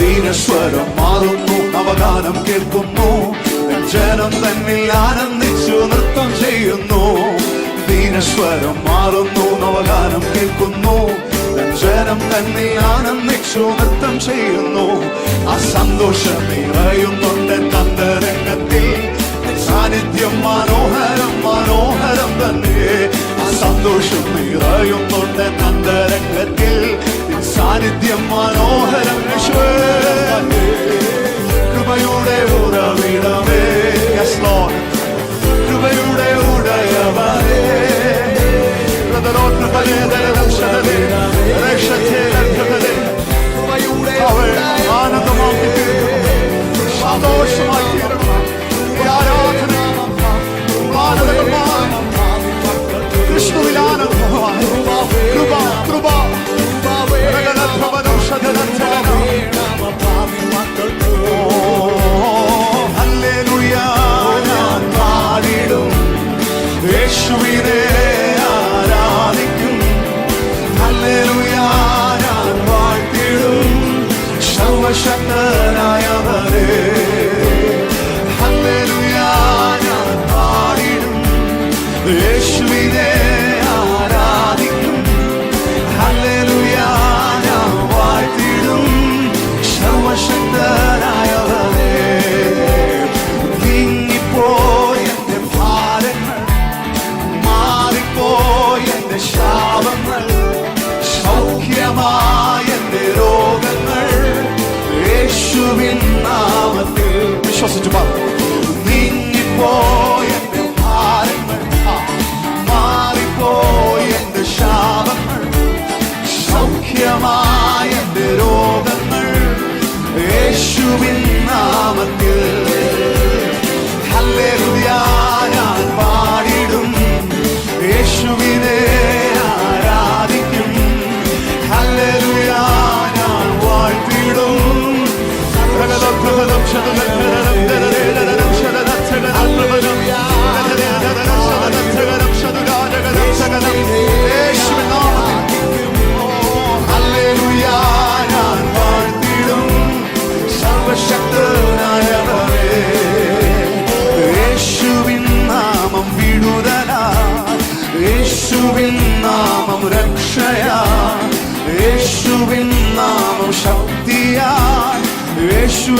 ദീനസ്വരം മാറുന്നു, നവഗാനം കേൾക്കുന്നു, ജനം തന്നിൽ ആനന്ദിച്ചു നൃത്തം ചെയ്യുന്നു. ദീനസ്വരം മാറുന്നു, നവഗാനം കേൾക്കുന്നു, ജനം തന്നിൽ ആനന്ദിച്ചു നൃത്തം ചെയ്യുന്നു. ആ സന്തോഷം നിറയുന്നുണ്ട് അന്തരംഗത്തിൽ. സാന്നിധ്യം മനോഹരം മനോഹരം തന്നെ. ആ സന്തോഷം നിറയുന്നുണ്ട് അന്തരംഗത്തിൽ. സാന്നിധ്യം മനോഹരം. കൃപയുടെ ഉറവിടമേ, കൃപയുടെ ഉടയവനേ, ആനന്ദമാക്കി തീർക്കണം, സന്തോഷമായി തീരണം. ആരാധന ക്രിസ്തുവിൽ ആനന്ദമാണ്. കൃപ കൃപ ഹല്ലേലൂയ ഞാൻ പാടിടും, യേശുവിനെ ആരാധിക്കും. ഹല്ലേലൂയ ഞാൻ വാഴ്ത്തിടും സർവശക്തനായവനെ. ഹല്ലേലൂയ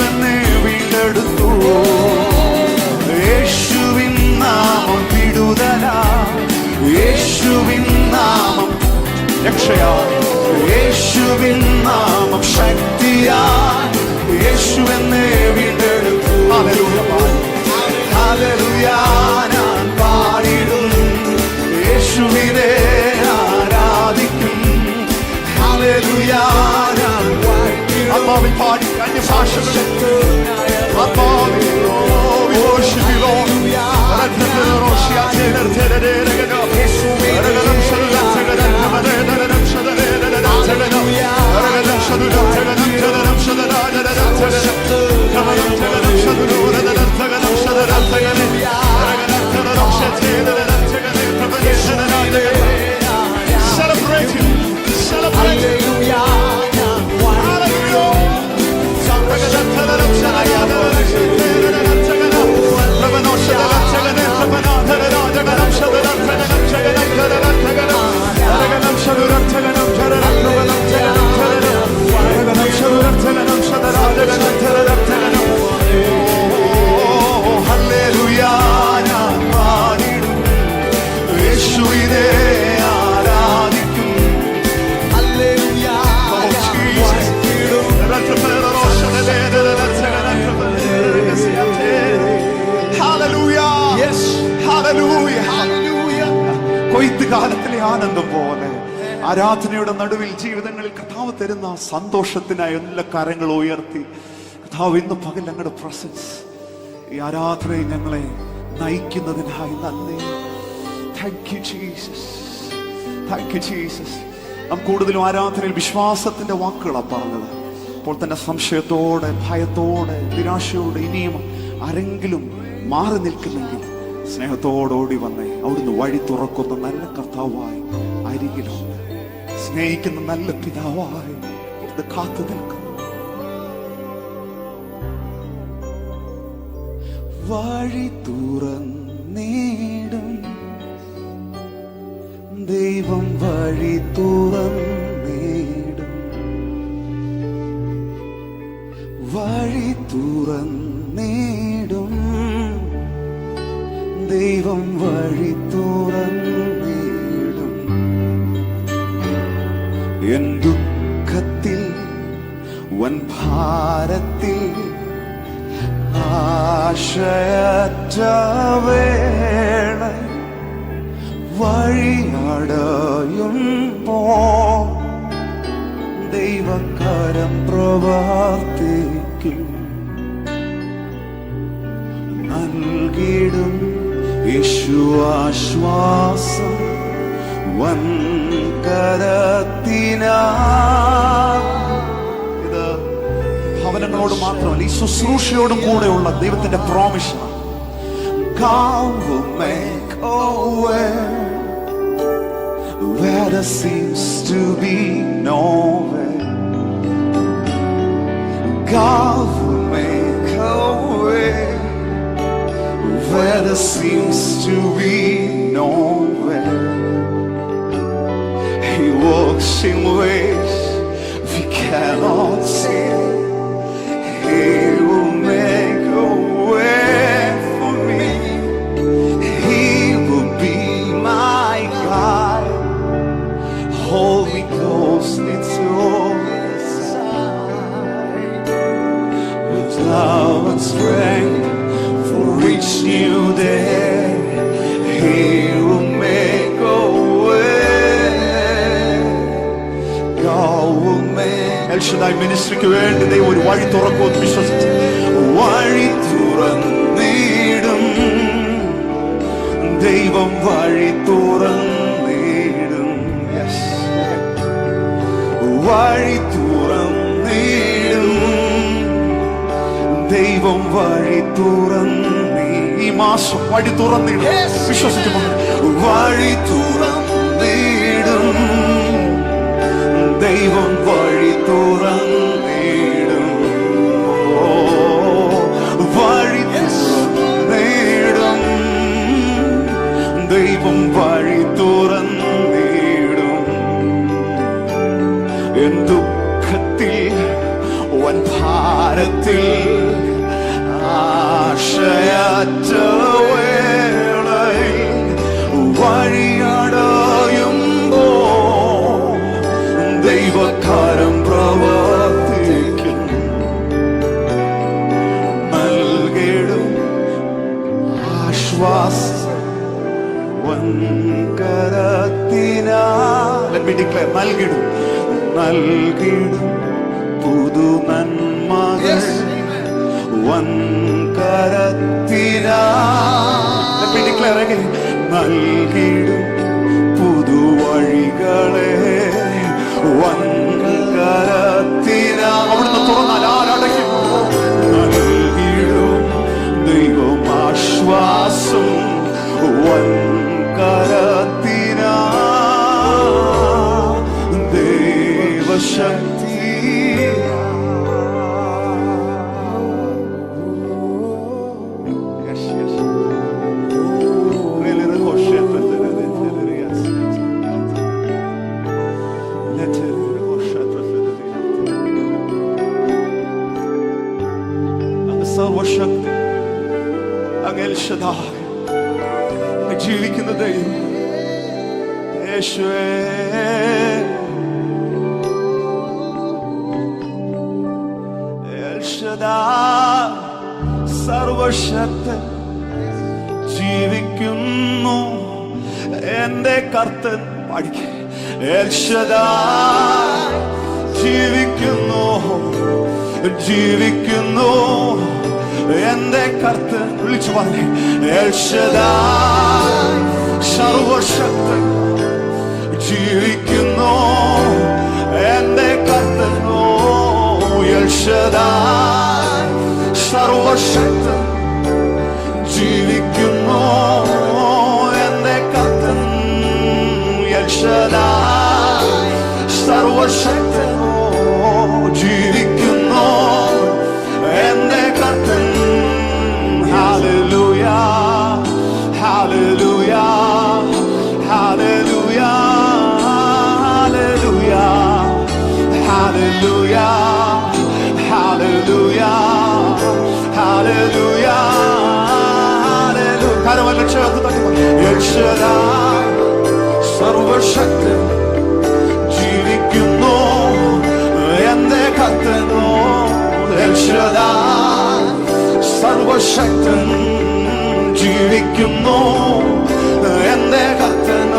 എന്നെ വീണ്ടെടുത്തു. യേശുവിൻ നാമം വിടുതലാ, യേശുവിൻ നാമം രക്ഷയാ, യേശുവിൻ നാമം ശക്തിയാ, യേശു എന്നെ വീണ്ടെടുത്തു. ഹല്ലേലൂയ, ഹല്ലേലൂയ, ഞാൻ പാടിടും, യേശുവിനെ ആരാധിക്കും. ഹല്ലേലൂയ, ആത്മാവിൽ പാടി അന്യഭാഷകളിൽ ആത്മാവിൽ കൊയ്ത്തുകാലത്തിലെ ആനന്ദം പോലെ ആരാധനയുടെ നടുവിൽ ജീവിതങ്ങളിൽ കർത്താവ് തരുന്ന സന്തോഷത്തിനായി എല്ലാ കരങ്ങൾ ഉയർത്തി കർത്താവ് ഇന്ന് പകൽ ഞങ്ങളുടെ പ്രസൻസ് ഈ ആരാധനയെ ഞങ്ങളെ നയിക്കുന്നതിനായി നന്ദി. Thank you Jesus, thank you Jesus. നാം കൂടുതലും ആരാധനയിൽ വിശ്വാസത്തിന്റെ വാക്കുകളാണ് പറഞ്ഞത്. അപ്പോൾ തന്നെ സംശയത്തോടെ, ഭയത്തോടെ, നിരാശയോടെ ഇനിയും ആരെങ്കിലും മാറി നിൽക്കുന്നെങ്കിൽ സ്നേഹത്തോടോടി വന്നേ. അവിടുന്ന് വഴി തുറക്കുന്ന നല്ല കർത്താവായി അരികിലുണ്ട്. സ്നേഹിക്കുന്ന നല്ല പിതാവായി ഇത് കാത്തു നിൽക്കുന്നു. വഴി തുറന്നിടും ദൈവം, വഴി തുറന്നിടും, വഴി തുറന്നിടും ദൈവം, വഴി തുറന്നിടും. എൻ ദുഃഖത്തിൽ വൻഭാരത്തിൽ ആശയറ്റ വേള വഴിയടയുമ്പോൾ ദൈവകരം പ്രവർത്തിക്കും. നൽകിടും യേശു ആശ്വാസം വൻകരത്തിനാ. ഇത് ഭവനങ്ങളോട് മാത്രമല്ല, ഈ ശുശ്രൂഷയോടും കൂടെയുള്ള ദൈവത്തിന്റെ പ്രോമിഷൻ. God will make a way where there seems to be no way. God will make a way where there seems to be no way. He walks in ways we cannot see. He will make a way for me. He will be my guide. Hold me closely to his side. With love and strength for each new day, He will make a way. God will make. El Shaddai ministryക്ക് വേണ്ടി ദൈവം ഒരു വഴി തുറക്കുമെന്ന് വിശ്വസിച്ച് വഴി തുറന്നിടും ദൈവം, വഴി തുറന്നിടും. Yes, വഴി തുറന്നിടും ദൈവം, വഴി തുറന്നി. ഈ മാസം വഴി തുറന്നിടും. വിശ്വസിക്കുമോ? വഴി തുറന്നിടും ദൈവം, വഴി തുറന്നിടും. വഴി തുറന്നിടും ദൈവം, വഴി തുറന്നിടും. എൻ ദുഃഖത്തിൽ വൻ ഭാരം ഭാരത്തിൽ ആശയറ്റ വേളയിൽ വഴിയടയുമ്പോ ദൈവകാരം പ്രവർത്തിക്കും. നൽകിടും ആശ്വാസം വൻകരത്തിനാ. Let me declare, നൽകിടും പുതു നന്മകൾ വൻകരത്തിനാ. Let me declare again, നൽകിടും പുതു വഴികളെ വൻകരത്തിനാ. അവിടുന്ന് തുറന്നാൽ ആരടയ്ക്കും? നൽകിടും ദൈവം ആശ്വാസം വൻകരത്തിനാ. ദൈവശക്തി സർവശക്തി അങ്ങ് എൽ ശദ്ദായ് ജീവിക്കുന്ന ദൈവം യേശുവേ. എൽ ശദ്ദായ് സർവശക്തൻ ജീവിക്കുന്നു എന്റെ കർത്തൻ. പഠിക്കേ. എൽ ശദ്ദായ് ജീവിക്കുന്നു എന്റെ കർത്തൻ. വിളിച്ചു പറഞ്ഞു. എൽ ശദ്ദായ് സർവശക്തൻ ജീവിക്കുന്നു എന്റെ കർത്തൻ. എൽ ശദ്ദായ് സർവശക്തൻ ജീവിക്കുന്നു എന്റെ കർത്തൻ. എൽ ശദ്ദായ് സർവശക്തൻ ജീവിക്കുന്നു എന്റെ കർത്തൻ. Hallelujah, hallelujah, hallelujah, hallelujah, hallelujah, hallelujah, hallelujah, hallelujah. കരമല്ല ചേർത്ത് തട്ടി. എൽ ശദ്ദായ് സർവശക്തൻ ജീവിക്കുന്നു എന്റെ കർത്തൻ. എൽ ശദ്ദായ് സർവശക്തൻ ജീവിക്കുന്നു എന്റെ കർത്തൻ.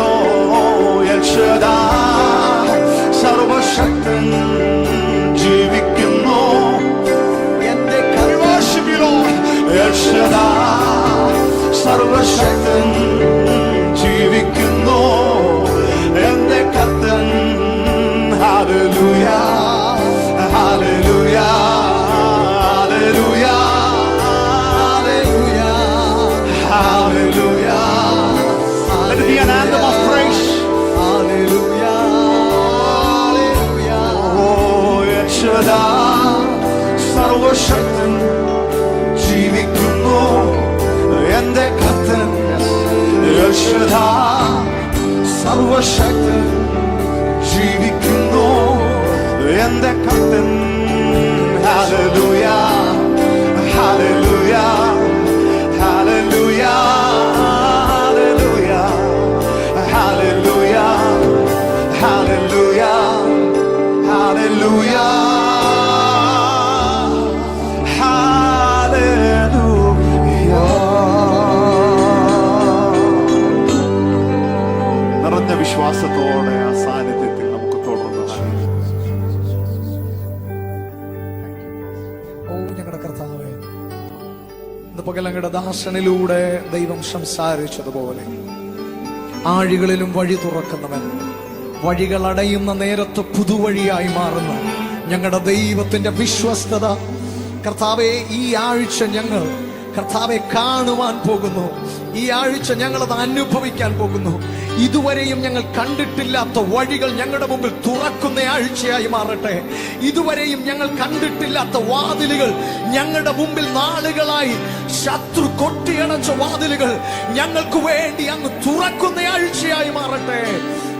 എൽ ശദ്ദായ് സർവശക്തൻ ജീവിക്കുന്നു എന്റെ കർവാശിലോ. എൽ ശദ്ദായ് സർവശക്തൻ ജീവിക്കുന്നു എന്റെ കർത്തൻ. Hallelujah, hallelujah, hallelujah, hallelujah. Let it be an anthem of praise. Hallelujah, hallelujah. Oh, El Shaddai സർവശക്തൻ ജീവിക്കുന്നു എന്റെ കർത്തൻ. El Shaddai സർവശക്തൻ ജീവിക്കുന്നു എന്റെ കർത്തൻ. Hallelujah, hallelujah, hallelujah, hallelujah, hallelujah, hallelujah, hallelujah, hallelujah. നിറഞ്ഞ വിശ്വാസത്തോടെ ആ സാന്നിധ്യത്തിൽ നമുക്ക് തുടർന്ന് ഞങ്ങളുടെ കർത്താവേ, ഇന്ന് പകൽ അങ്ങയുടെ ദാസനിലൂടെ ദൈവം സംസാരിച്ചതുപോലെ ആഴികളിലും വഴി തുറക്കുന്നവൻ, വഴികൾ അടയുന്ന നേരത്ത് പുതുവഴിയായി മാറുന്ന ഞങ്ങളുടെ ദൈവത്തിന്റെ വിശ്വസ്തത കർത്താവെ ഈ ആഴ്ച ഞങ്ങൾ കർത്താവെ കാണുവാൻ പോകുന്നു. ഈ ആഴ്ച ഞങ്ങളത് അനുഭവിക്കാൻ പോകുന്നു. ഇതുവരെയും ഞങ്ങൾ കണ്ടിട്ടില്ലാത്ത വഴികൾ ഞങ്ങളുടെ മുമ്പിൽ തുറക്കുന്ന ആഴ്ചയായി മാറട്ടെ. ഇതുവരെയും ഞങ്ങൾ കണ്ടിട്ടില്ലാത്ത വാതിലുകൾ ഞങ്ങളുടെ മുമ്പിൽ നാളുകളായി ശത്രു കൊട്ടിയടച്ച വാതിലുകൾ ഞങ്ങൾക്ക് വേണ്ടി അങ്ങ് തുറക്കുന്ന ആഴ്ചയായി മാറട്ടെ.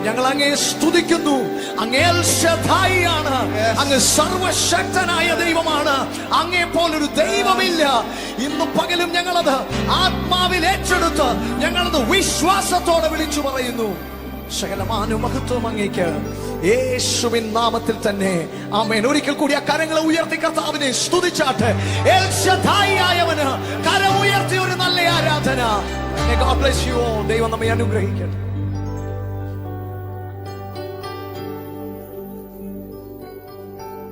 ഞങ്ങൾ അങ്ങയെ സ്തുതിക്കുന്നു. അങ്ങ് എൽ ശദ്ദായി ആണ്. അങ്ങ് സർവശക്തനായ ദൈവമാണ്. അങ്ങയെ പോലൊരു ദൈവമില്ല. ഇന്ന് പകലും ഞങ്ങളത് ആത്മാവിൽ ഏറ്റെടുത്ത് ഞങ്ങളത് വിശ്വാസത്തോടെ വിളിച്ചു പറയുന്നു. സകലമാന മഹത്വം അങ്ങേക്ക് യേശുവിൻ നാമത്തിൽ തന്നെ. ആമേൻ. ഒരിക്കൽ കൂടി ആ കരങ്ങളെ ഉയർത്തി കർത്താവിനെ സ്തുതിച്ചാട്ടെ. എൽ ശദ്ദായി ആയവന് കരം ഉയർത്തി ഒരു നല്ല ആരാധന. God bless you all. ദൈവം നമ്മെ അനുഗ്രഹിക്കട്ടെ.